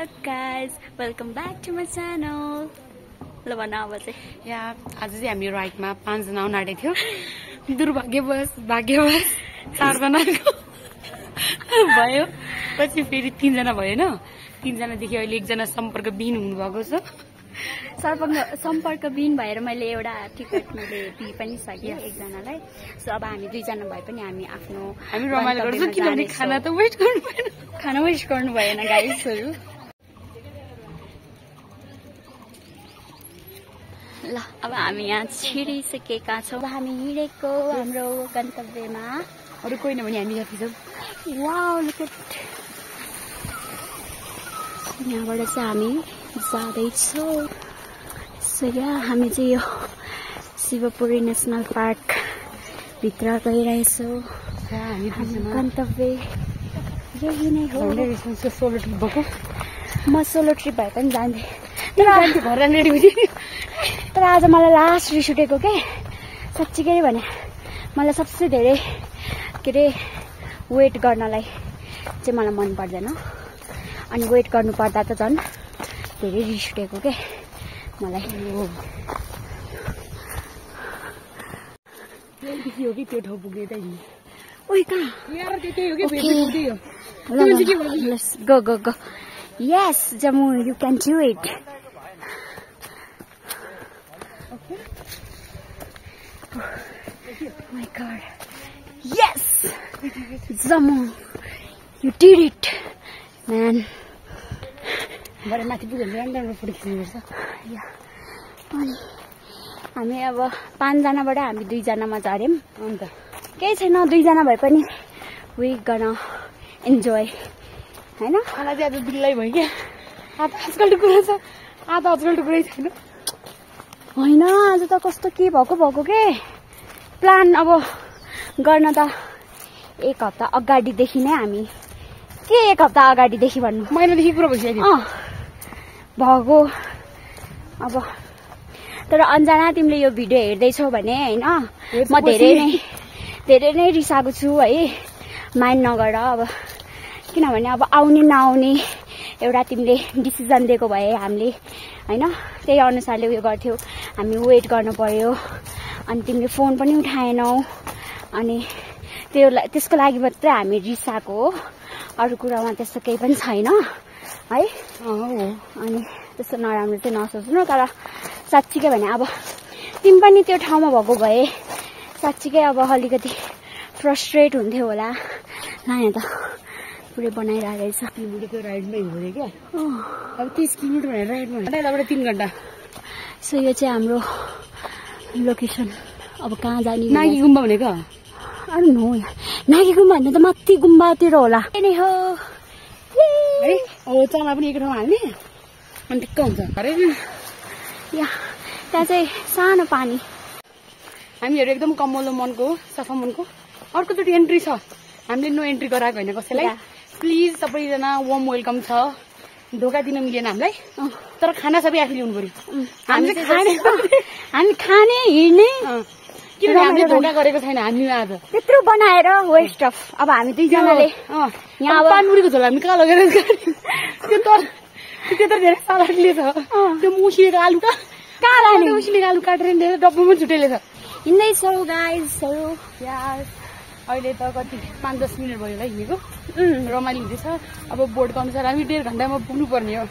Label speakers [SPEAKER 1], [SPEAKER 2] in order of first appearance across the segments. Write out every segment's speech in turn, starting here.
[SPEAKER 1] up guys, welcome back to my channel. ल भन अब चाहिँ
[SPEAKER 2] यहाँ आज चाहिँ हामी राइडमा 5 जना आउन आँटेको थियो। दुर्भाग्यवश भाग्यवश 4 जनाको भयो। पछि फेरि 3 जना भयो हैन। 3 जनादेखि अहिले 1 जना सम्पर्कविहीन हुनुभएको छ।
[SPEAKER 1] सम्पर्कविहीन भएर मैले एउटा टिकट मैले दिइ पनि सके एकजनालाई। सो अब हामी 2 जना भए पनि हामी आफ्नो
[SPEAKER 2] रमाइलो गर्छौं किनभने खाना त वेस्ट गर्नु भएन।
[SPEAKER 1] खाना वेस्ट गर्नु भएन गाइसहरु। ल अब हामी यहाँ छिरिसकेका छौं। अब हामी हिँडेको हाम्रो गन्तव्यमा।
[SPEAKER 2] अरु कोही नभने हामी जति छौं।
[SPEAKER 1] Wow look at. यहाँबाट चाहिँ हामी जाँदै छौं। सो यहाँ हामी चाहिँ यो शिवपुरी नेशनल पार्क भित्र गइरहेछौं।
[SPEAKER 2] हामी
[SPEAKER 1] गन्तव्य यही नै हो।
[SPEAKER 2] सोलो ट्रिप भएको।
[SPEAKER 1] म सोलो ट्रिप भए पनि जान्थे। तर आज मलाई लास्ट रिस उठेको के साच्चीकै भने मलाई सबसे धेरै के रे वेट गर्नलाई चाहिँ मलाई मन पर्दैन। अनि वेट गर्नु पर्दा त झन् धेरै रिस उठेको के मलाई।
[SPEAKER 2] यो कि त्यो ठाउँ पुग्ने त नि।
[SPEAKER 1] ओइ कहाँ
[SPEAKER 2] यार त्यही हो के पुग्दै हो।
[SPEAKER 1] Let's go go go. Yes, Jamu, you can do it.
[SPEAKER 2] Okay.
[SPEAKER 1] Oh my God. Yes, Jamu, you did it, man.
[SPEAKER 2] बडे माथि पुग्यो ल्यान्डरमा फोटो खिच्नुपर्छ।
[SPEAKER 1] अनि हामी अब 5 जनाबाट हामी 2 जनामा झर्यौं।
[SPEAKER 2] अन्त
[SPEAKER 1] केही छैन 2 जना भए पनि we gonna enjoy हैन।
[SPEAKER 2] खाना चाहिँ आज बिल्लै भयो क्या। आजकलको कुरा छ। आजकलको कुरै छैन।
[SPEAKER 1] होइन आज त कस्तो के भएको के प्लान अब गर्न त 1 हप्ता अगाडिदेखि नै हामी के 1 हप्ता अगाडिदेखि भन्नु
[SPEAKER 2] महिनादेखि कुरा भइसक्यो।
[SPEAKER 1] भएको अब तर अन्जना तिमीले यो भिडियो हेर्दैछौ भने हैन म धेरै नै रिसाएको छु है। माइन्ड नगर अब किनभने अब आउने नआउने एउटा तिमीले डिसिजन दिएको भए हामीले हैन त्यही अनुसारले उयो गर्थ्यौ। हामी वेट गर्नु पर्यो अनि तिमीले फोन पनि उठाएनौ अनि त्यसको लागि मात्रै हामी रिसाएको हो। अरु कुरामा त्यस्तो केही पनि छैन है। अनि त्यस्तो नराम्रो चाहिँ नसोच्नु। तर साच्चीकै भने अब तिमी पनि त्यो ठाउँमा भएको भए साच्चीकै अब अलिकति फ्रस्ट्रेट हुन्थ्यो होला। यहाँ त पुरै बनाइरहेको रहेछ।
[SPEAKER 2] तिमीले त्यो राइडमै हिँड्दै क्या। अब 30 किलोमिटर भनेर राइडमा हिँड्दा 3 घण्टा।
[SPEAKER 1] सो यो चाहिँ हाम्रो लोकेसन। अब कहाँ जाने
[SPEAKER 2] नागी गुम्बा भनेको
[SPEAKER 1] अरू नो नागी गुम्बा भन्दा त माथि गुम्बातिर होला नि हो
[SPEAKER 2] है। अब चना पनि एक ठाउँमा हाल्ने अनि टिक्क हुन्छ अरे।
[SPEAKER 1] त्यहाँ चाहिँ सानो पानी।
[SPEAKER 2] हामीहरू एकदम कमलो मनको सफा मनको। अर्कोचोटि एन्ट्री छ। हामीले नो एन्ट्री गराएको होइन कसैलाई। प्लिज सबैजना वार्म वेलकम छ। धोका दिन मिलेन हामीलाई। तर खाना सबै आफै ल्याउनु पर्यो।
[SPEAKER 1] हामी खाने हिँड्ने
[SPEAKER 2] किनभने हामीले धोका गरेको छैन। हामी आज
[SPEAKER 1] त्यत्रो बनाएर वेस्ट अफ। अब हामी 2 जनाले
[SPEAKER 2] यहाँ पानपुरीको झोला हामी कहाँ लगेर त्यो त धेरै सालाडले छ। त्यो मुसिएको आलु कहाँ लाने मुसिएको आलु काटेर डब्बामा छुटेले छ।
[SPEAKER 1] हिँड्दैछौ गाइजहरु।
[SPEAKER 2] अहिले त कति 5-10 मिनट भयो होला हिँडेको। रमाइलो हुँदैछ। अब बोर्डको अनुसार हामी 1.5 घण्टामा पुग्नु पर्ने हो।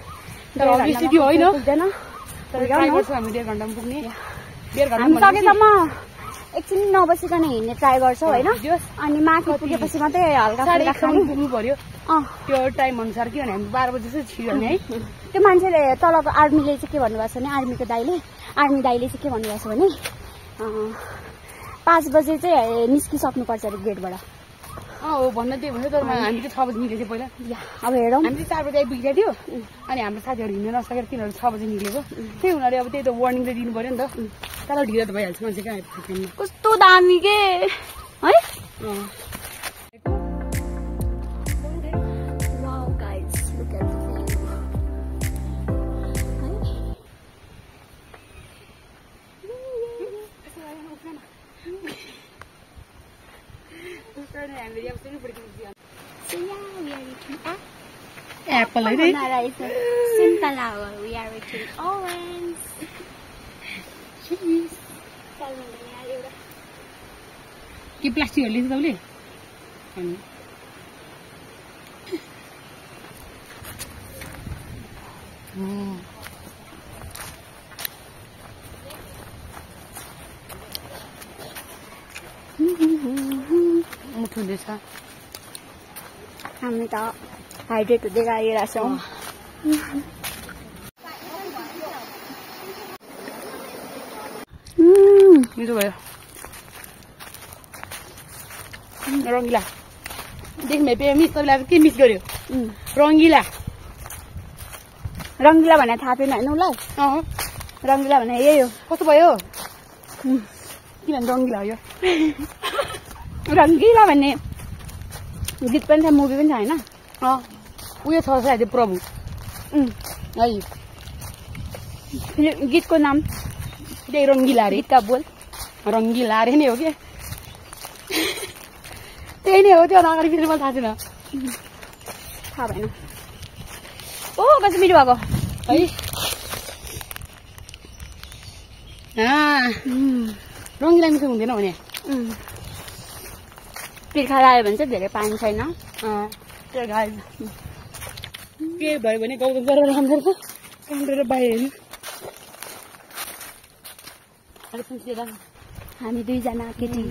[SPEAKER 2] तर अभियसली त्यो होइन। तर ट्राई गर्छौँ हामी 1.5 घण्टामा पुग्ने। 1.5 घण्टा
[SPEAKER 1] सकेसम्म एकछिन नबसिकन हिँड्ने ट्राई गर्छौ हैन। अनि माथि पुगेपछि मात्रै हल्का फुल्का खानु
[SPEAKER 2] पुग्नु पर्यो। त्यो टाइम अनुसार किनभने हामी 12 बजे चाहिँ छिर्ने है।
[SPEAKER 1] त्यो मान्छेले तलको आर्मीले चाहिँ के भन्नुभएको छ भने आर्मी दाइले चाहिँ के भन्नुभएको छ भने 5 बजे चाहिँ निस्किसक्नुपर्छ अरे गेटबाट।
[SPEAKER 2] हो भन्न त्यही भन्यो। तर हामी चाहिँ 6 बजे निस्केको पहिला।
[SPEAKER 1] अब हेरौँ
[SPEAKER 2] हामी चाहिँ 4 बजे आइपुगेको थियो। अनि हाम्रो साथीहरू हिँड्न नसकेर तिनीहरू 6 बजे निस्केको। त्यही हुनाले अब त्यही त वार्निङ त दिनु पर्यो नि त। तर ढिलो त भइहाल्छ मान्छे कहाँ आइपुग्छ।
[SPEAKER 1] कस्तो दामी के है। Wow guys look at the
[SPEAKER 2] ap apple है
[SPEAKER 1] सुन्तला हो we are eating orange
[SPEAKER 2] के प्लास्टिकहरु लिन्छ तपाईले अनि मुठो हुँदैछ
[SPEAKER 1] हामी त हाइड्रेट हुँदै गइरहेको छौँ
[SPEAKER 2] मिठो भयो रङ्गिला देख्ने मिस तपाईँले के मिस गर्यो रङ्गिला
[SPEAKER 1] रङ्गिला भनेर थाहा छैन होइन उसलाई रङ्गिला भने यही हो
[SPEAKER 2] कस्तो भयो किन रङ्गिला हो यो
[SPEAKER 1] रङ्गिला भन्ने गीत पनि छ मुभी पनि छ होइन
[SPEAKER 2] उयो छ सायद प्रभु है
[SPEAKER 1] गीतको नाम
[SPEAKER 2] त्यही रङ्गिला अरे
[SPEAKER 1] गीतका बोल
[SPEAKER 2] रङ्गिला अरे नै हो कि त्यही नै हो त्यो अगाडि फेरि मलाई थाहा छैन
[SPEAKER 1] थाहा भएन ओ कस्तो मिठो भएको
[SPEAKER 2] है रङ्गिला मिठो हुँदैन भने
[SPEAKER 1] तिर्खा लाग्यो भने चाहिँ धेरै पानी छैन
[SPEAKER 2] त्यो गाई के भयो भने गाउँको गरेर राम्रो छ कामरेर बाहिर हेर्नु
[SPEAKER 1] हामी दुईजना केटी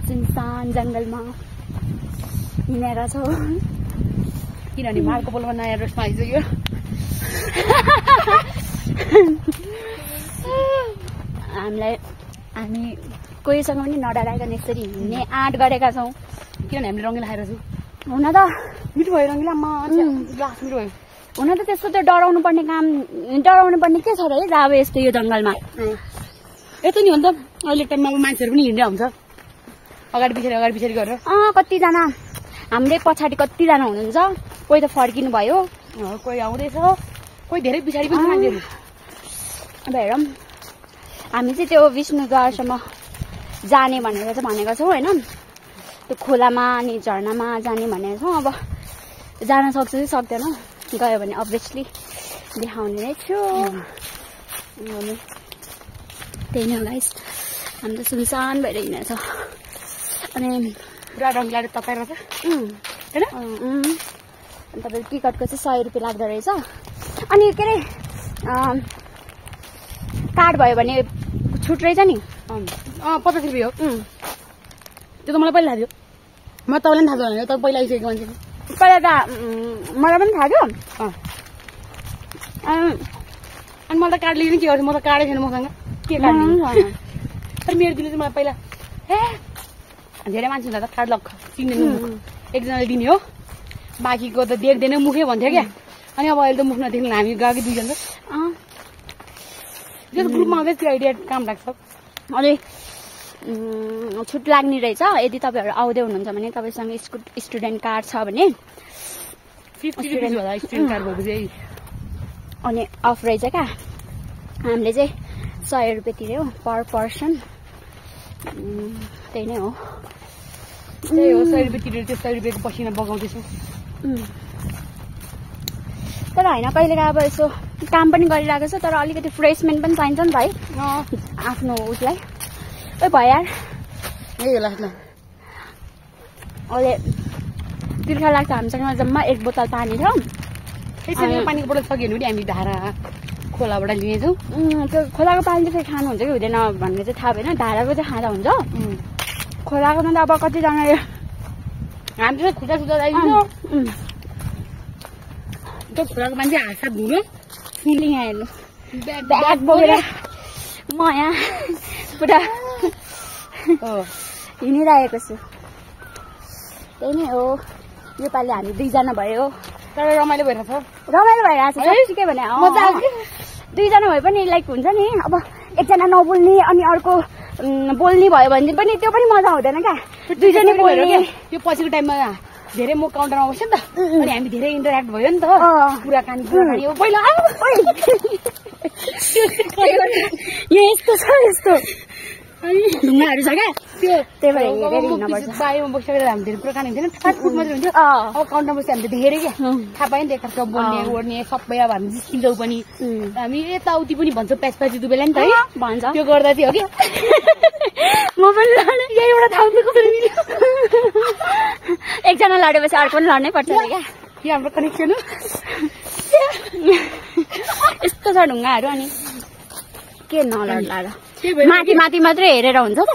[SPEAKER 1] सुनसान जङ्गलमा हिँडेर छौँ
[SPEAKER 2] किनभने मार्को पोलोमा नयाँ ड्रेसमा आइसक्यो
[SPEAKER 1] हामी कोहीसँग पनि नडराइकन यसरी हिँड्ने आँट गरेका छौँ
[SPEAKER 2] किनभने हामीले रङ्गिला खाएर छु
[SPEAKER 1] हुन त
[SPEAKER 2] मिठो भयो रङ्गिला ग्लास मिठो भयो
[SPEAKER 1] हुन त त्यस्तो त्यो डराउनु पर्ने के छ र है अब यस्तो यो जङ्गलमा
[SPEAKER 2] यस्तो नि हो नि त अहिले टाइममा अब मान्छेहरू पनि हिँडेर हुन्छ अगाडि पछाडि गरेर
[SPEAKER 1] कतिजना हाम्रै पछाडि कतिजना हुनुहुन्छ कोही त फर्किनु भयो
[SPEAKER 2] कोही आउँदैछ कोही धेरै पछाडि पनि मान्छेहरू
[SPEAKER 1] अब हेरौँ हामी चाहिँ त्यो विष्णुद्वारसम्म जाने भनेर चाहिँ भनेको छौँ होइन त्यो खोलामा अनि झर्नामा जाने भनेको छौँ अब जान सक्छ कि सक्दैनौँ गयो भने अभियसली देखाउने नै छु त्यही नै हो गाइस हामी त सुनसान भएर हिँडेको छ अनि
[SPEAKER 2] पुरा रङ्गिला तताएर छ होइन
[SPEAKER 1] अनि तपाईँको टिकटको चाहिँ 100 रुपियाँ लाग्दो रहेछ अनि के अरे कार्ड भयो भने छुट रहेछ नि
[SPEAKER 2] 50 रुपियाँ हो त्यो त मलाई पहिला थाहा थियो म तपाईँलाई पनि थाहा थियो तपाईँ पहिला आइसकेको मान्छे
[SPEAKER 1] पहिला त मलाई पनि थाहा थियो
[SPEAKER 2] अनि मलाई त कार्ड लिनु के गर्छु म त कार्डै छैन मसँग के कार्ड तर मेरो दिनु चाहिँ मलाई पहिला धेरै मान्छे हुँदा त कार्ड लक्ख चिन्दैन एकजनाले दिने हो बाँकीको त देख्दैन मुखै भन्थ्यो क्या अनि अब अहिले त मुख नदेख्नु हामी गएको दुईजना त्यो ग्रुपमा आउँदै त्यो आइडिया काम लाग्छ
[SPEAKER 1] अनि छुट लाग्ने रहेछ यदि तपाईँहरू आउँदै हुनुहुन्छ भने तपाईँसँग स्टुडेन्ट कार्ड छ भने
[SPEAKER 2] 50 रुपियाँ होला स्टुडेन्ट कार्ड भएको चाहिँ
[SPEAKER 1] अनि अफ रहेछ क्या हामीले चाहिँ 100 रुपियाँ तिर्यो पर पर्सन त्यही नै हो
[SPEAKER 2] त्यही हो 100 रुपियाँ तिरेर त्यो 100 रुपियाँको पसिना बगाउँदैछु
[SPEAKER 1] तर होइन कहिलेका अब यसो काम पनि गरिरहेको छ तर अलिकति फ्रेसमेन्ट पनि चाहिन्छ नि त है आफ्नो उसलाई ओ भयार
[SPEAKER 2] यही होला न
[SPEAKER 1] अहिले तिर्खा लाग्छ हामीसँग जम्मा 1 बोतल पानी छ
[SPEAKER 2] त्यसरी पानीको बोतल सक्यो भने हामी धारा खोलाबाट लिनेछौँ
[SPEAKER 1] त्यो खोलाको पानी चाहिँ खानुहुन्छ कि हुँदैन भन्ने चाहिँ थाहा भएन धाराको चाहिँ खाँदा हुन्छ खोलाकोमा त अब कतिजनाले
[SPEAKER 2] हामी चाहिँ खुट्टा आइदिन्छ त्यो खोलाको मान्छे हात धुनु
[SPEAKER 1] फिलिङ हेर्नु ब्याग बोकेर म यहाँ पुरा हिँडिरहेको छु त्यही नै हो योपालि हामी दुईजना भयो
[SPEAKER 2] तर रमाइलो भइरहेछ
[SPEAKER 1] भइरहेको छ ठिकै भने दुईजना भए पनि लाइक हुन्छ नि अब एकजना नबोल्ने अनि अर्को बोल्ने भयो भने पनि त्यो पनि मजा हुँदैन क्या दुईजनै बोल्ने
[SPEAKER 2] त्यो पछिको टाइममा धेरै म काउन्टरमा बस्छु नि त अनि हामी धेरै इन्टरेक्ट भयो नि त कुराकानी पहिला
[SPEAKER 1] यहाँ यस्तो छ यस्तो ढुङ्गाहरू छ क्या त्यही भएर हेरेर हिँड्नुपर्छ।
[SPEAKER 2] बायोमा बसिसकेर हामी धेरै कुराकानी हुन्थेन, फाटफुट मात्रै हुन्थ्यो। अब काउन्टरमा बसी हामीले धेरै क्या थाहा पायो नि त, एकअर्का बोल्ने ओर्ने सबै अब हामी जिस्किन्छौँ पनि, हामी यताउति पनि भन्छौँ प्याचप्याची दुबेला नि त है
[SPEAKER 1] भन्छ।
[SPEAKER 2] त्यो गर्दा चाहिँ हो कि
[SPEAKER 1] म पनि लड्ने
[SPEAKER 2] यहीँबाट थाहा हुन्छ कसरी मिल्यो।
[SPEAKER 1] एकजना लडेपछि अर्को पनि लड्नै पर्छ क्या,
[SPEAKER 2] यो हाम्रो कनेक्सन हो।
[SPEAKER 1] यस्तो छ ढुङ्गाहरू, अनि के नलड्ला र माथि माथि मात्रै हेरेर हुन्छ त।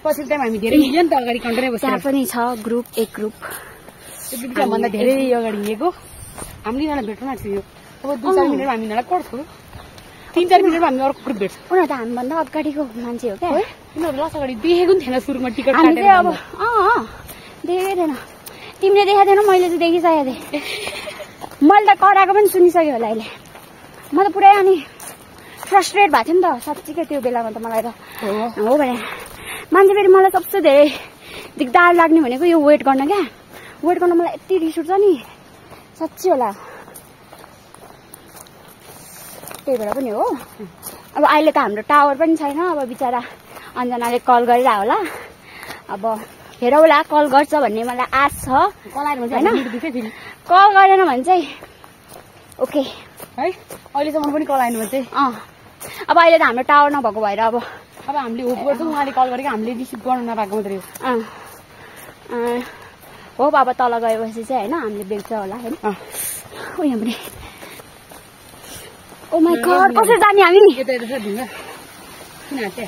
[SPEAKER 2] पछि टाइम हामी धेरै हिँड्यो नि त अगाडि काउन्टरै बसेर।
[SPEAKER 1] त्यहाँ पनि छ ग्रुप, एक ग्रुप
[SPEAKER 2] भन्दा धेरै अगाडि हिँडेको। हामीले यिनीहरूलाई भेट्न आँट्छौँ। अब 2-4 मिनटमा हामी यिनीहरूलाई कट्छौँ, 3-4 मिनटमा हामी अर्को ग्रुप भेट्छौँ।
[SPEAKER 1] उनीहरू त हामीभन्दा अगाडिको मान्छे हो क्या।
[SPEAKER 2] उनीहरू लास्ट अगाडि देखेको नि थिएन सुरुमा टिकट
[SPEAKER 1] हामी
[SPEAKER 2] काटेर।
[SPEAKER 1] चाहिँ अब देखेकै थिएन, तिमीले देखाएको थिएन, मैले चाहिँ देखिसकेको थिएँ। मैले त कराएको पनि सुनिसकेँ होला अहिले। म त पुरै अनि फ्रस्ट्रेट भएको थियो नि त साँच्चीकै त्यो बेलामा त। मलाई त हो भने मान्छे फेरि मलाई सबसे धेरै दिगदार लाग्ने भनेको यो वेट गर्न क्या। वेट गर्न मलाई यति रिस उठ्छ नि साँच्ची होला। त्यही भएर पनि हो। अब अहिले त हाम्रो टावर पनि छैन। अब बिचरा अन्जनाले कल गरिरह होला। अब हेरौँ होला, कल गर्छ भन्ने मलाई आश छ।
[SPEAKER 2] होइन
[SPEAKER 1] कल गरेन भने चाहिँ ओके
[SPEAKER 2] है, अहिलेसम्म पनि कल आएन भने चाहिँ
[SPEAKER 1] अब अहिले त हाम्रो टावर नभएको भएर अब
[SPEAKER 2] हामीले होप गर्छौँ उहाँले कल गरेको हामीले रिसिभ गर्नु नपाएको मात्रै
[SPEAKER 1] हो। अब तल गएपछि चाहिँ होइन हामीले बेच्छ होला होइन। ओ यहाँ पनि ओ माई गॉड, कसरी जाने हामी नि?
[SPEAKER 2] यता यता ढुङ्गा किन हाँस्यो?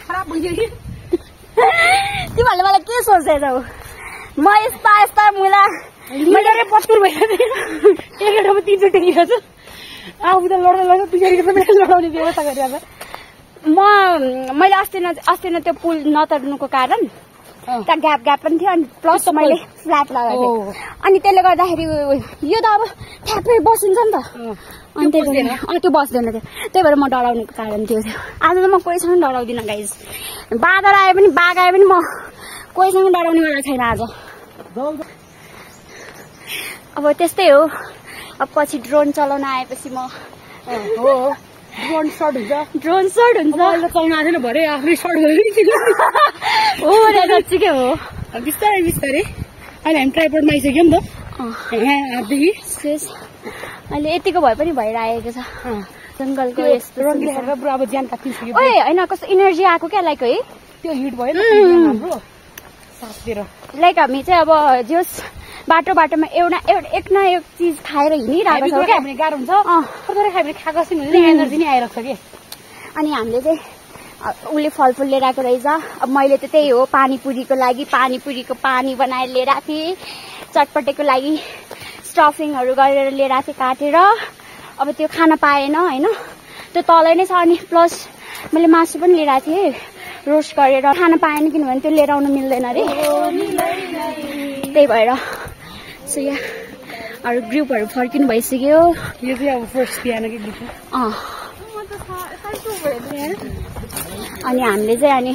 [SPEAKER 2] खराब भइसक्यो।
[SPEAKER 1] तिमीहरूले मलाई के सोच्दैछौ? म यस्ता यस्ता मुला
[SPEAKER 2] मैले पत्तुर भइसक्यो। एक ठाउँमा 3 चोटि टेकिरहेको छु। उता लड्दा पछाडि लडाउने व्यवस्था गरिरहेको
[SPEAKER 1] छ। मैले अस्ति न त्यो पुल नतर्नुको कारण त्यहाँ ग्याप पनि थियो, अनि प्लस मैले फ्ल्याट लगाएको थिएँ। अनि त्यसले गर्दाखेरि यो त अब ठ्याप्पै बसिन्छ नि त, अनि त्यही भएर त्यो बस्दैन थियो। त्यही भएर म डराउनुको कारण त्यो थियो। आज त म कोहीसँग डराउँदिनँ गाइज। बाँदर आए पनि बाघ आए पनि म कोहीसँग डराउनेवाला छैन आज। अब त्यस्तै हो। अब पछि ड्रोन चलाउन आएपछि म
[SPEAKER 2] ड्रोन सर्ट हुन्छ।
[SPEAKER 1] ड्रोन सर्ट हुन्छ।
[SPEAKER 2] अहिले चलाउन आएको थिएन भरे आफ्नै सर्ट गरेर
[SPEAKER 1] हो साँच्चीकै हो।
[SPEAKER 2] बिस्तारै बिस्तारै अहिले हामी ट्राइपोडमा आइसक्यो नि त। हातदेखि
[SPEAKER 1] अहिले यतिको भए पनि भइरहेको छ जङ्गलको यस्तो
[SPEAKER 2] अब ज्यान काटिसक्यो।
[SPEAKER 1] ओए होइन कस्तो इनर्जी आएको क्या लाइक है,
[SPEAKER 2] त्यो हिट भयो हाम्रो सासतिर।
[SPEAKER 1] लाइक हामी चाहिँ अब जस बाटोमा एक न एक चिज खाएर हिँडिरहेको छौँ क्या।
[SPEAKER 2] गाह्रो हुन्छ खायो भने खाएको जस्तो एनर्जी नै आइरहेको छ कि।
[SPEAKER 1] अनि हामीले चाहिँ उसले फलफुल लिएर आएको रहेछ। अब मैले त त्यही हो, पानीपुरीको लागि पानीपुरीको पानी बनाएर लिएर आएको थिएँ, चटपटेको लागि स्टफिङहरू गरेर लिएर आएको थिएँ काटेर। अब त्यो खान पाएन होइन, त्यो तलै नै छ। अनि प्लस मैले मासु पनि लिएर आएको थिएँ रोस्ट गरेर, खान पाएन किनभने त्यो लिएर आउनु मिल्दैन अरे। त्यही भएर सो यहाँ अरू ग्रुपहरू फर्किनु भइसक्यो।
[SPEAKER 2] यो चाहिँ अब फर्स्ट बिहानकै ग्रुप हो।
[SPEAKER 1] अनि हामीले चाहिँ अनि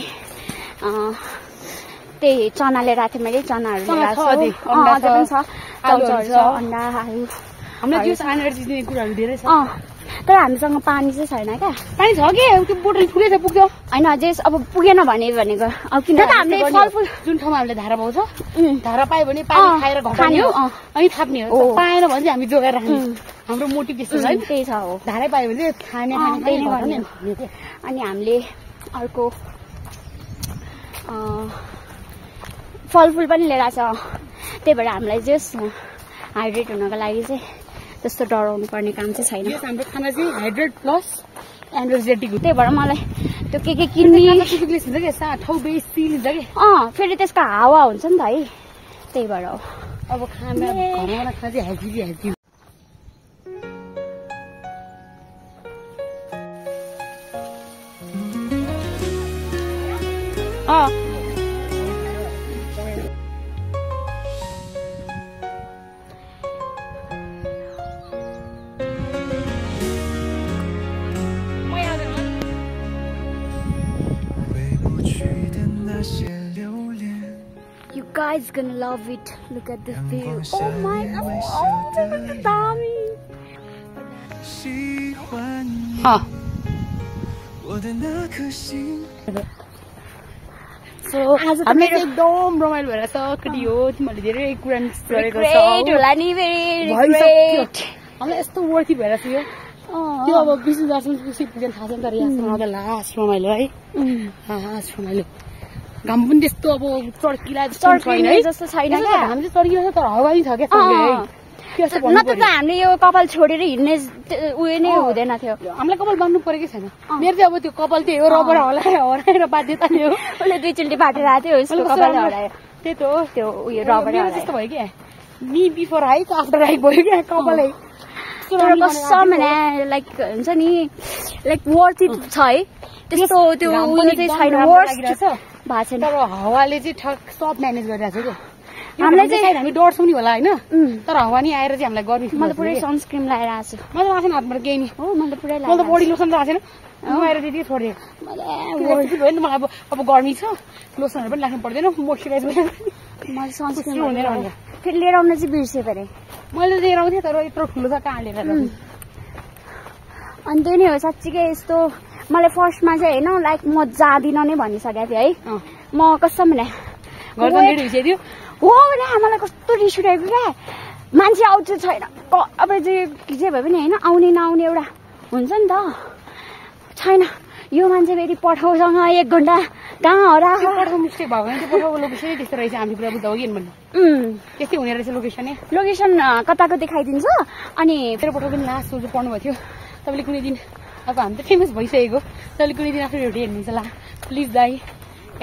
[SPEAKER 1] त्यही चना लिएर आएको थिएँ मैले। चनाहरू लिएर आएको छ, चाउचाउहरू छ, अन्डा आलु।
[SPEAKER 2] हामीलाई त्यो एनर्जी दिने कुराहरू धेरै छ।
[SPEAKER 1] तर हामीसँग पानी चाहिँ छैन क्या।
[SPEAKER 2] पानी छ कि त्यो बोटल ठुलै छ पुग्छ
[SPEAKER 1] होइन जेस अब पुगेन भनेको अब किन हामीले फलफुल
[SPEAKER 2] जुन ठाउँमा हामीले धारा पाउँछ, धारा पायो भने पानी खाएर घटाउने हो अनि थाप्ने हो। पाएन भने चाहिँ हामी जोगाएर राख्ने, हाम्रो मोटिभ त्यस्तो छ।
[SPEAKER 1] त्यही छ हो,
[SPEAKER 2] धारै पायो भने खाने
[SPEAKER 1] त्यही नै गर्ने। अनि हामीले अर्को फलफुल पनि लिएर आएको छ। त्यही भएर हामीलाई जस हाइड्रेट हुनको लागि चाहिँ त्यस्तो डराउनु पर्ने काम चाहिँ छैन।
[SPEAKER 2] हाम्रो खाना चाहिँ हाइड्रेट प्लस एनर्जेटिक हो।
[SPEAKER 1] त्यही भएर मलाई त्यो के किन्ने फेरि त्यसको हावा हुन्छ नि त है, त्यही भएर हो।
[SPEAKER 2] अब खाना घरमा खाना चाहिँ healthy
[SPEAKER 1] You guys gonna love it. Look at the view. Oh my god, Tommy.
[SPEAKER 2] हामीले एकदम रमाइलो भएर छ कति हो तिमीहरूले धेरै कुरा मिस गरेको छ हामीलाई यस्तो वर्थी भएर छ यो त्यो अब विष्णु दर्शन पुग्न थाहा छ नि तर यहाँसम्म लास्ट रमाइलो है लास्ट रमाइलो घाम पनि त्यस्तो अब चड्किला जस्तो छैन है
[SPEAKER 1] जस्तो छैन
[SPEAKER 2] हामीले चड्किएको छ तर हावा छ क्या
[SPEAKER 1] नत्र त हामीले यो कपाल छोडेर हिँड्ने उयो नै हुँदैन थियो
[SPEAKER 2] हामीलाई कपाल बाँध्नु परेकै छैन मेरो चाहिँ अब त्यो कपाल त्यही हो रबर हराएर बाध्यता नै हो
[SPEAKER 1] उसले 2 चोटि बाटेर आएको थियो उसको कपाल हरायो
[SPEAKER 2] त्यही त हो
[SPEAKER 1] त्यो उयो रबर
[SPEAKER 2] जस्तो भयो क्या me before hike after hike भयो क्या कपालै
[SPEAKER 1] कसम लाइक हुन्छ नि लाइक वर्थी छ है त्यस्तो त्यो उयो चाहिँ छैन वर्स्ट भएको छैन
[SPEAKER 2] तर हावाले चाहिँ ठक सब म्यानेज गरिरहेको छ क्या हामीलाई चाहिँ हामी डढ्छौँ नि होला होइन तर हावा नि आएर चाहिँ हामीलाई गर्मी
[SPEAKER 1] मैले पुरै सनस्क्रिन लगाएर आएको छु
[SPEAKER 2] मैले आएको छैन हातबाट केही नि
[SPEAKER 1] हो मैले पुरै
[SPEAKER 2] मैले त बडी लोसन लगाएको छैन आएर त्यति छोडिदिएँ भयो नि त मलाई अब गर्मी छ लोसनहरू पनि लाग्नु पर्दैन मोइस्चराइज
[SPEAKER 1] मैले सनस्क्रिन हुँदैन फेरि लिएर आउन चाहिँ बिर्सेँ फेरि
[SPEAKER 2] मैले लिएर आउँथेँ तर यत्रो ठुलो छ कहाँ लिएर
[SPEAKER 1] अनि त्यो नि हो साँच्चीकै यस्तो मलाई फर्स्टमा चाहिँ होइन लाइक म जाँदिनँ नै भनिसकेको थिएँ है म कसम भने
[SPEAKER 2] हो
[SPEAKER 1] भने मलाई कस्तो रिस उठेको क्या मान्छे आउँछ छैन अब चाहिँ जे भए पनि होइन आउने नआउने एउटा हुन्छ नि त छैन यो मान्छे फेरि पठाउसँग 1 घन्टा कहाँ हरा
[SPEAKER 2] पठाउ मिस्टेक भयो भने त्यो पठाउको लोकेसनै त्यस्तो रहेछ हामी कुरा बुझ्दा हो कि भन्नु त्यस्तै हुने रहेछ लोकेसन
[SPEAKER 1] कताको देखाइदिन्छ अनि
[SPEAKER 2] फेरि पठाउ पनि लास्ट सोच पढ्नुभएको थियो तपाईँले कुनै दिन अब हामी त फेमस भइसकेको तपाईँले कुनै दिन आफ्नो एउटा हेर्नुहुन्छ ला प्लिज दाई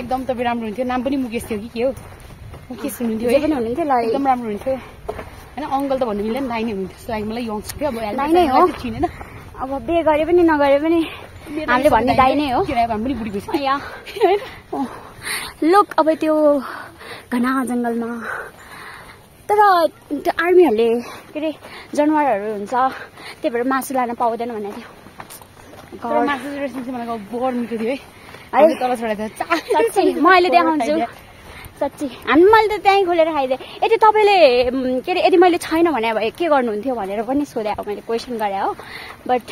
[SPEAKER 2] एकदम तपाईँ राम्रो हुन्थ्यो नाम पनि मुकेश थियो कि के हो मुकेश हुनुहुन्थ्यो
[SPEAKER 1] पनि हुनुहुन्थ्यो
[SPEAKER 2] एकदम राम्रो हुन्थ्यो होइन अङ्कल त भन्नु मिल्दैन दाइ नै हुनुहुन्थ्यो जस्तो लागि मलाई यङ्स थियो अब
[SPEAKER 1] दाइ नै हो
[SPEAKER 2] चिनेन
[SPEAKER 1] अब बे गरे पनि नगरे पनि हामीले भन्ने दाइ नै हो
[SPEAKER 2] हामी पनि बुढी भइसक्यो
[SPEAKER 1] लुक अब त्यो घना जङ्गलमा तर त्यो आर्मीहरूले के अरे जनावरहरू हुन्छ त्यही भएर मासु लान पाउँदैन भनेको थियो
[SPEAKER 2] मासु चाहिँ मलाई बर मिठो थियो है तल छोडेको
[SPEAKER 1] साँच्ची म अहिले देखाउँछु साँच्ची मैले त त्यहीँ खोलेर खाइदिएँ यदि तपाईँले के अरे यदि मैले छैन भने भए के गर्नुहुन्थ्यो भनेर पनि सोधेँ मैले क्वेसन गरेँ हो बट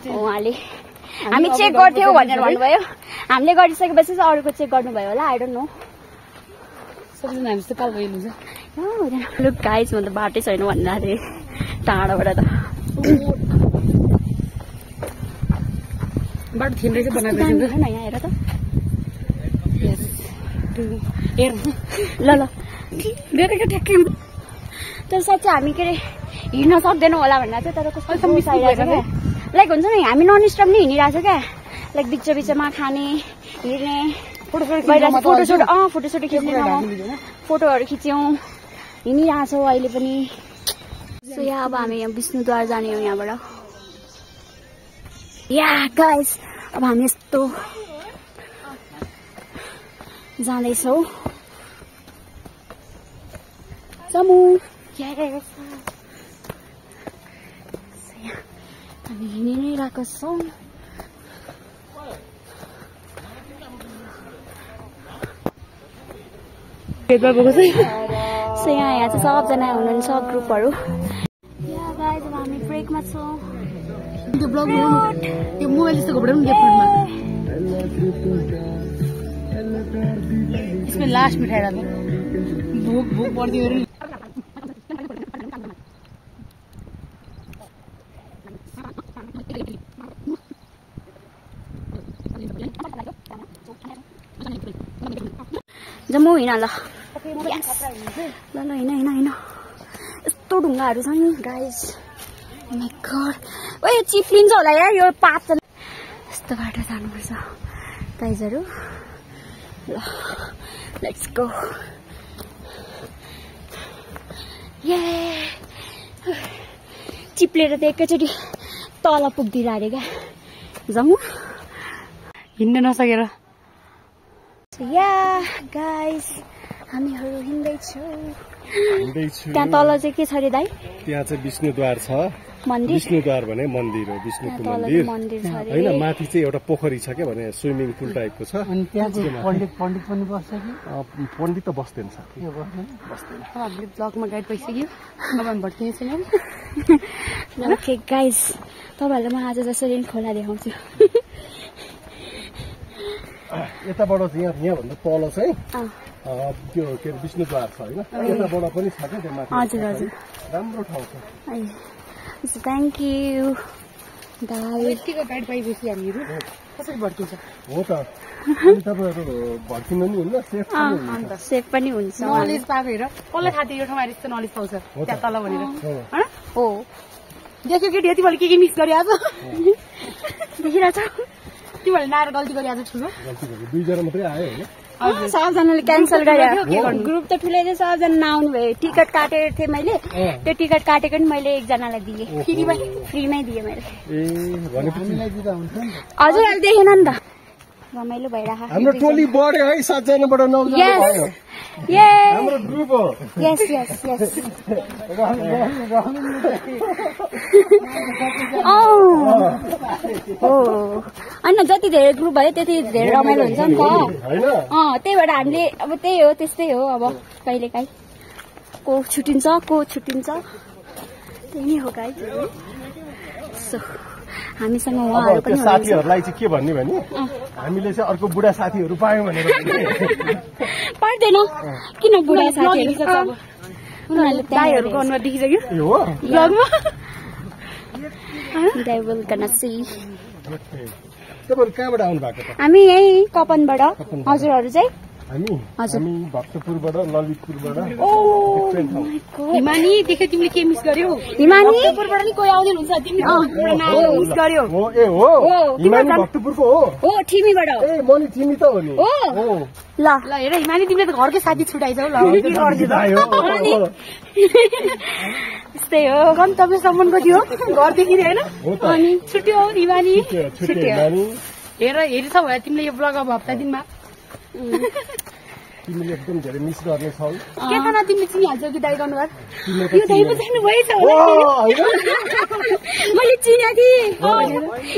[SPEAKER 1] उहाँले हामी चेक गर्थ्यौँ भनेर भन्नुभयो हामीले गरिसकेपछि चाहिँ अरूको चेक गर्नुभयो होला आई डोन्ट नो
[SPEAKER 2] सबैजना हामी चाहिँ काल भइहाल्नुहुन्छ
[SPEAKER 1] लुक गाइज म त बाटै छैन भन्दा थिएँ टाढोबाट त
[SPEAKER 2] बाटो थिएन रहेछ बनाएको
[SPEAKER 1] यहाँ हेर त ल
[SPEAKER 2] ठ्याक्कै
[SPEAKER 1] तर साँच्चै हामी के अरे हिँड्न सक्दैनौँ होला भनेर चाहिँ तर कस्तो लाइक हुन्छ नि हामी नन स्टप नै हिँडिरहेको छ क्या लाइक बिच बिचमा खाने हिँड्ने फोटोसुट खिच्ने फोटोहरू खिच्यौँ हिँडिरहेछौँ अहिले पनि सो यहाँ अब हामी यहाँ विष्णुद्वार जाने हो यहाँबाट या गाइस अब हामी यस्तो जाँदैछौँ समु हामी हिँडि नै रहेको छौँ सो यहाँ चाहिँ सबजना हुनुहुन्छ ग्रुपहरू हामी ब्रेकमा छौँ
[SPEAKER 2] त्यो ब्लग त्यो मोबाइल जस्तो घोप्डा पनि फ्रुटमा यसमा लास्ट मिठाई राख्नु भोक पर्दियो अरे
[SPEAKER 1] जम्मू हिँड ल हिँड यस्तो ढुङ्गाहरू छ नि गाइज माय गॉड ओ यो चिप्लिन्छ होला यार यो पात यस्तो बाटो जानुपर्छ गाइजहरू ल लेट्स गो ये चिप्लेर त एकैचोटि तल पुग्दिएर अरे क्या जाउँ
[SPEAKER 2] हिँड्न नसकेर
[SPEAKER 1] या गाइज हामीहरू हिँड्दैछौँ। त्यहाँ तल चाहिँ के छ अरे दाइ?
[SPEAKER 3] त्यहाँ चाहिँ विष्णुद्वार छ।
[SPEAKER 1] मन्दिर?
[SPEAKER 3] विष्णुद्वार भने मन्दिर हो, विष्णुको मन्दिर होइन। माथि चाहिँ एउटा पोखरी छ क्या भने स्विमिङ पुल टाइपको छ।
[SPEAKER 4] अनि त्यहाँ चाहिँ पण्डित पनि बस्छ कि?
[SPEAKER 3] पण्डित त बस्दैन साथी,
[SPEAKER 2] बस्दैन। अब हामीले ब्लगमा गाइड भइसक्यो, अब हामी भट्किनेछौँ।
[SPEAKER 1] ओके गाइज, तपाईँहरूलाई म आज जसरी खोला देखाउँछु।
[SPEAKER 3] यताबाट यहाँ भन्दा तल चाहिँ त्यो के अरे विष्णुद्वार छ होइन। यताबाट पनि छ क्या त्यो माथि।
[SPEAKER 1] हजुर हजुर,
[SPEAKER 3] राम्रो ठाउँ छ।
[SPEAKER 1] थ्याङ्क यू दाइ।
[SPEAKER 2] यतिको गाइड पाइपछि हामीहरू कसरी भड्किन्छ?
[SPEAKER 3] हो त, अनि तपाईँहरू भड्किनु नि हुन्न,
[SPEAKER 1] सेफ पनि हुन्छ।
[SPEAKER 2] नलेज पाएको हेर, कसलाई थाहा थियो यो ठाउँमा यस्तो नलेज पाउँछ त्यहाँ तल भनेर?
[SPEAKER 1] हो,
[SPEAKER 2] देख्यो केटी यति मैले के मिस गरे आज?
[SPEAKER 1] देखिरहेछ
[SPEAKER 2] तिमीहरूले नआएर गल्ती गरे आज ठुलो?
[SPEAKER 3] 2 जना मात्रै आयो होइन।
[SPEAKER 1] सबजनाले क्यान्सल गरे। ग्रुप त ठुलै थियो, सबजना नआउनु भयो। टिकट काटेको थिएँ मैले, त्यो टिकट काटेको नि मैले एकजनालाई दिएँ, फ्रीमै दिएँ मैले। हजुर अहिले देखेन नि त, रमाइलो भइरहेको।
[SPEAKER 3] हाम्रो टोली बढ्यो है, 7 जनाबाट 9 जना भयो। हाम्रो ग्रुप हो।
[SPEAKER 1] यस यस यस। होइन जति धेरै ग्रुप भयो त्यति धेरै रमाइलो हुन्छ नि त। त्यही भएर हामीले अब त्यही हो, त्यस्तै हो। अब कहिले काहीँ को छुट्टिन्छ को छुट्टिन्छ, त्यही नै हो गाइस। सो हामीसँग उहाँहरू पनि
[SPEAKER 3] साथीहरूलाई चाहिँ के भन्ने भने हामीले चाहिँ अर्को बुढा साथीहरू पायौँ भनेर
[SPEAKER 1] पर्दैन। किन बुढा साथीहरू?
[SPEAKER 2] दाइहरूको अनुहार देखिसक्यो
[SPEAKER 3] हो
[SPEAKER 2] ब्लगमा।
[SPEAKER 1] They will gonna see.
[SPEAKER 3] तपाईहरु कहाँबाट आउनु भएको त?
[SPEAKER 1] हामी यही कपनबाट। हजुरहरु चाहिँ?
[SPEAKER 3] हामी भक्तपुरबाट, ललितपुरबाट।
[SPEAKER 2] हिमानी देखे तिमीले के मिस गर्यौ?
[SPEAKER 1] हिमानी
[SPEAKER 2] भक्तपुरबाट नि कोही आउँदैन हुन्छ, तिमीले मिस गर्यौ।
[SPEAKER 3] हो ए हो, हिमानी भक्तपुरको हो।
[SPEAKER 1] हो ठिमीबाट हो।
[SPEAKER 3] ए मनी ठिमी त हो नि।
[SPEAKER 1] हो ल
[SPEAKER 2] ल हेर हिमानी तिमीले त घरकै साथी छुटाइछौ। ल के गर्दिस्?
[SPEAKER 1] त्यस्तै हो,
[SPEAKER 2] गन्तव्यसम्मको थियो घरदेखि हैन?
[SPEAKER 1] अनि
[SPEAKER 2] छुट्यो हिमानी,
[SPEAKER 3] छुट्यो।
[SPEAKER 2] हेर हेरिछ भयो तिमीले यो ब्लग अब हप्ता दिनमा
[SPEAKER 3] तिमीले एकदम धेरै मिस गर्ने छौ।
[SPEAKER 2] के थाहा तिमीले चिनिहाल्छौ कि दाइ गर्नुभयो? यो दाइ पो जानु भएछ होला।
[SPEAKER 1] मैले चिने थिएँ।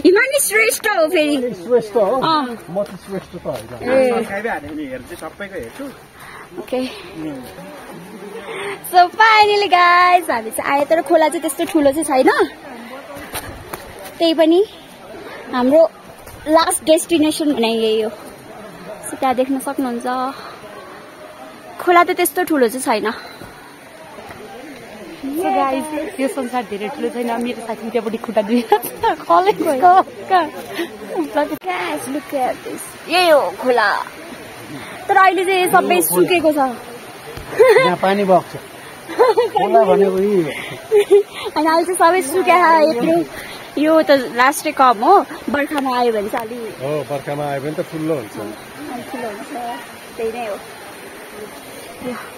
[SPEAKER 1] हिमानी श्रेष्ठ हो फेरि।
[SPEAKER 3] श्रेष्ठ हो? म त श्रेष्ठ त होइन।
[SPEAKER 1] ओके सो फाइनली गाइस हामी चाहिँ आयो, तर खोला चाहिँ त्यस्तो ठुलो चाहिँ छैन। त्यही पनि हाम्रो लास्ट डेस्टिनेसन भने यही हो। सो त्यहाँ देख्न सक्नुहुन्छ। खोला त त्यस्तो ठुलो चाहिँ छैन।
[SPEAKER 2] यो संसार धेरै ठुलो छैन। मेरो साथी त्यहाँपट्टि खुट्टा दुई
[SPEAKER 1] यही हो खोला, तर अहिले चाहिँ सबै सुकेको छ।
[SPEAKER 4] यहाँ पानी बग्छ खोला भनेको यही हो।
[SPEAKER 1] अनि अहिले चाहिँ सबै सुकेको यत्रो। यो त लास्टै कम हो, बर्खामा आयो भने चाहिँ अलि
[SPEAKER 3] हो, बर्खामा आयो भने त ठुलो हुन्छ।
[SPEAKER 1] त्यही नै हो।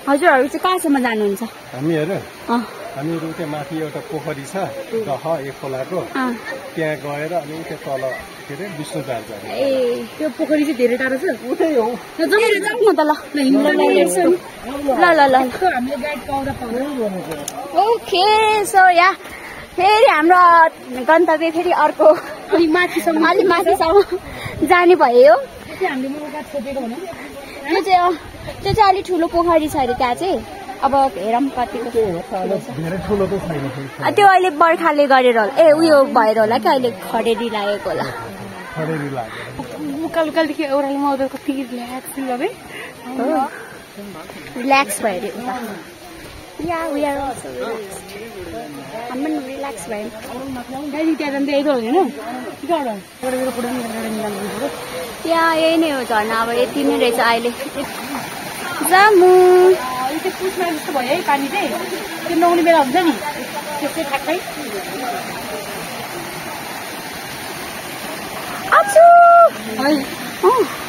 [SPEAKER 1] हजुरहरू चाहिँ कहाँसम्म जानुहुन्छ?
[SPEAKER 3] हामीहरू त्यहाँ माथि एउटा पोखरी छ दह एक खोलाको, त्यहाँ गएर अनि त्यो तल के अरे विष्णुद्वार जाने।
[SPEAKER 2] ए त्यो पोखरी चाहिँ धेरै टाढो छ?
[SPEAKER 3] उतै हो।
[SPEAKER 1] जाउँ न त ल। ल
[SPEAKER 2] हामीले गाइड पाउँदा
[SPEAKER 1] ओके सो या फेरि हाम्रो गन्तव्य फेरि अर्को
[SPEAKER 2] अलिक माथिसम्म
[SPEAKER 1] जाने भयो।
[SPEAKER 2] हामीले मुलुका छोपेको भनौँ
[SPEAKER 1] त्यो चाहिँ अलिक ठुलो पोखरी छ अरे त्यहाँ चाहिँ। अब हेरौँ कतिको
[SPEAKER 3] धेरै ठुलो त छैन।
[SPEAKER 1] त्यो अहिले बर्खाले गरेर होला, ए उयो भएर होला कि अहिले खडेरी लागेको होला।
[SPEAKER 2] उकाल उकालदेखि एउटाले म कति रिल्याक्स गरे,
[SPEAKER 1] रिल्याक्स भयो अरे उता। या वी आर अल्सो हामी रिल्याक्स भयो।
[SPEAKER 2] त्यहाँ जाँदा यही त होइन
[SPEAKER 1] त्यहाँ यही नै हो झर्ना। अब यति नै रहेछ अहिले। जामु
[SPEAKER 2] त्यो पुसमा जस्तो भयो है पानी चाहिँ, त्यो नुहाउने बेला हुन्छ नि त्यस्तै ठ्याक्कै।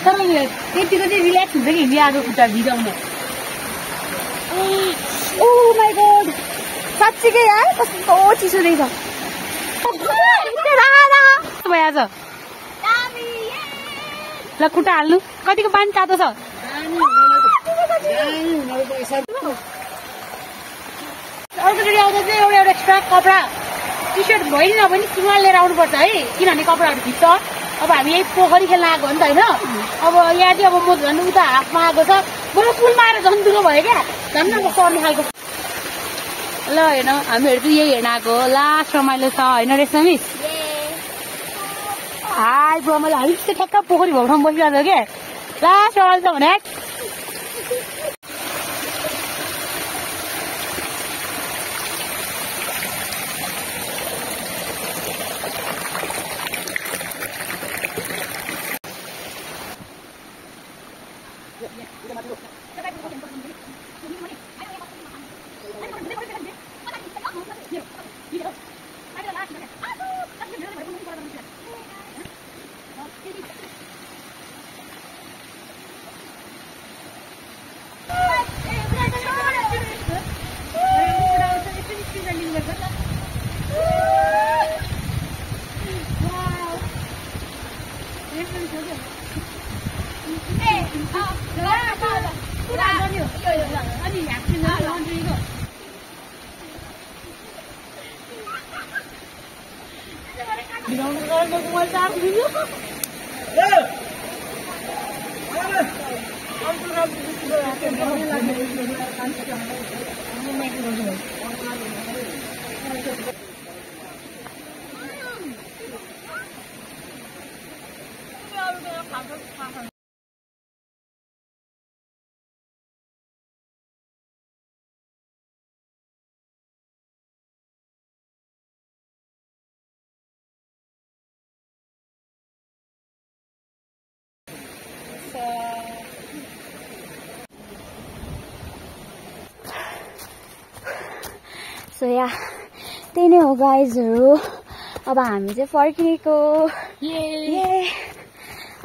[SPEAKER 2] तर त्यतिको चाहिँ रिल्याक्स हुन्छ कि हिँडी आएको खुट्टा भिजाउन।
[SPEAKER 1] ओ माई गॉड साँच्चीकै यार कस्तो चिसो रहेछ।
[SPEAKER 2] आज ल खुट्टा हाल्नु। कतिको पानी तातो छ? अर्कोचोटि आउँदा चाहिँ एउटा एक्स्ट्रा कपडा टी सर्ट भइदिन भने सुरुवाल लिएर आउनुपर्छ है, किनभने कपडाहरू भित्र। अब हामी यही पोखरी खेल्न आएको हो नि त होइन। अब यहाँ चाहिँ अब म झन् उता हाफमा आएको छ, बरु पुलमा आएर झन् दुलो भयो क्या, झन् अब सर्ने खालको। ल हेर्न हामीहरू चाहिँ यही हेर्न आएको हो। लास्ट रमाइलो छ होइन रेशमी? हाई रमाइलो, हामी चाहिँ ठ्याक्क पोखरी भएको ठाउँमा बसिरहेको छ क्या। लास्ट रमाइलो छ भने
[SPEAKER 1] सो या त्यही नै हो गाइजहरू। अब हामी चाहिँ फर्किएको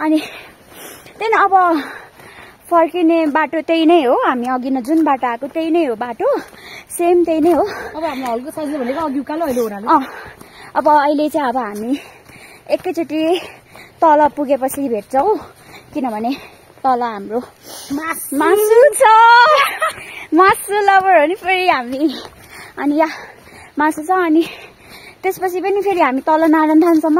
[SPEAKER 1] अनि त्यही न अब फर्किने बाटो त्यही नै हो। हामी अघि न जुन बाटो आएको त्यही नै हो, बाटो सेम त्यही नै हो।
[SPEAKER 2] अब हामी हल्को सजिलो भनेको अघि उकालो अहिले ओह्रालो।
[SPEAKER 1] अब अहिले चाहिँ अब हामी एकैचोटि तल पुगेपछि भेट्छौँ, किनभने तल हाम्रो मासु छ। मासु लभर हो नि फेरि हामी। अनि या मासु छ। अनि त्यसपछि पनि फेरि हामी तल नारायणथानसम्म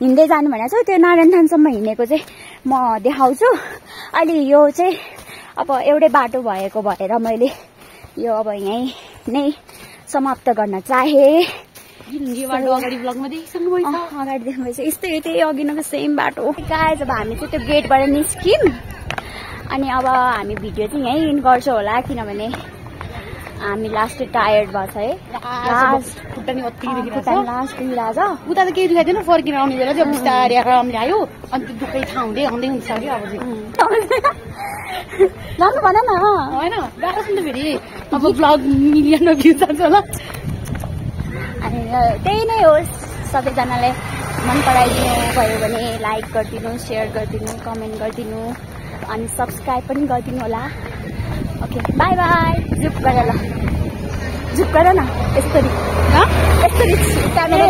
[SPEAKER 1] हिँड्दै जानु भनेको छौँ। त्यो नारायणथानसम्म हिँडेको चाहिँ म देखाउँछु। अहिले यो चाहिँ अब एउटै बाटो भएको भएर मैले यो अब यहीँ नै समाप्त गर्न चाहेँ।
[SPEAKER 2] अगाडि ब्लगमा देखिसक्नुभयो,
[SPEAKER 1] अगाडि देख्नुभएछ। यस्तै त्यही अघिनको सेम बाटो गाइस। अब हामी चाहिँ त्यो गेटबाट निस्क्यौँ। अनि अब हामी भिडियो चाहिँ यहीँ इन गर्छौँ होला, किनभने हामी लास्ट टायर्ड भएको छ है।
[SPEAKER 2] खुट्टा नि अति दुखिरहेछ।
[SPEAKER 1] लास्ट दुखिरहेछ।
[SPEAKER 2] उता त केही दुखाइ थिएन, फर्किन आउने बेला चाहिँ बिस्तारै आरामले आयो। अनि त्यो दुःखै थाहा हुँदै आउँदै हुन्छ क्या अब चाहिँ।
[SPEAKER 1] राम्रो भन न
[SPEAKER 2] होइन गएको छ नि त फेरि। अब ब्लग मिलियन भ्यू जान्छ होला।
[SPEAKER 1] अनि त्यही नै हो। सबैजनाले मन पराइदिनु भयो भने लाइक गरिदिनु, सेयर गरिदिनु, कमेन्ट गरिदिनु, अनि सब्सक्राइब पनि गरिदिनु होला। Okay by by. झुक गर ल, झुक गर न, यस्तरी यस्तरी क्यामेरा